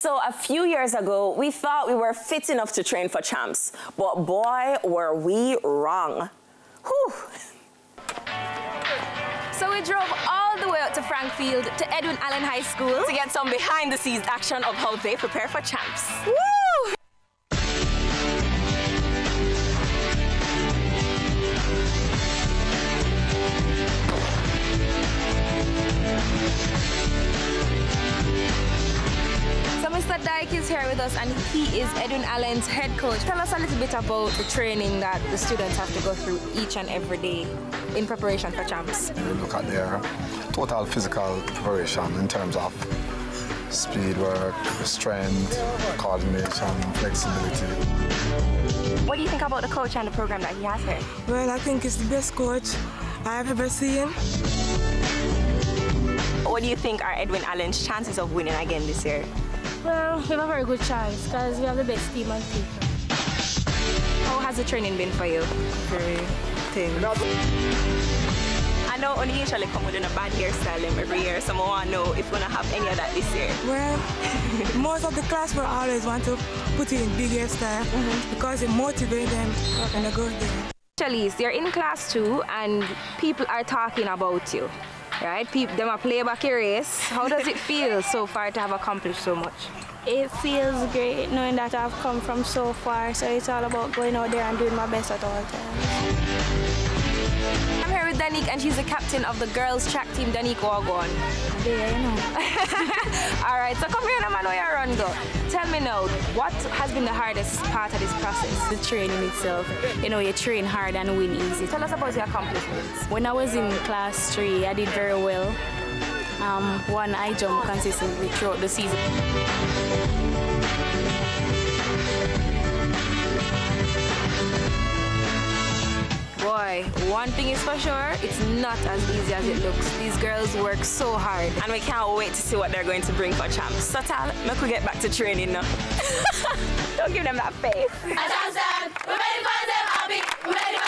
So a few years ago, we thought we were fit enough to train for champs, but boy, were we wrong. Whew. So we drove all the way out to Frankfield to Edwin Allen High School to get some behind-the-scenes action of how they prepare for champs. Woo! So Mr. Dyke is here with us and he is Edwin Allen's head coach. Tell us a little bit about the training that the students have to go through each and every day in preparation for champs. We look at their total physical preparation in terms of speed work, strength, coordination, flexibility. What do you think about the coach and the program that he has here? Well, I think it's the best coach I've ever seen. What do you think are Edwin Allen's chances of winning again this year? Well, we have a very good chance because we have the best team on paper. How has the training been for you? Very thin. I know only usually come with a bad hairstyle every year, so I want to know if we're going to have any of that this year. Well, most of the class will always want to put in big hairstyle because it motivates them when they go there. Charlize, you're in class 2 and people are talking about you, right? Them are play back your race. How does it feel so far to have accomplished so much? It feels great knowing that I've come from so far, so it's all about going out there and doing my best at all times. I'm here with Danique and she's the captain of the girls track team. Danique, Wagwan. Yeah, you know. All right, so come here, man, where you run go. Tell me now, what has been the hardest part of this process? The training itself. You know, you train hard and win easy. Tell us about your accomplishments. When I was in class 3, I did very well. One high jump consistently throughout the season. Boy, one thing is for sure, it's not as easy as it looks. These girls work so hard. And we can't wait to see what they're going to bring for champs. So Tal, make we get back to training now. Don't give them that face. A champ stand, we're ready for them, I'll be ready for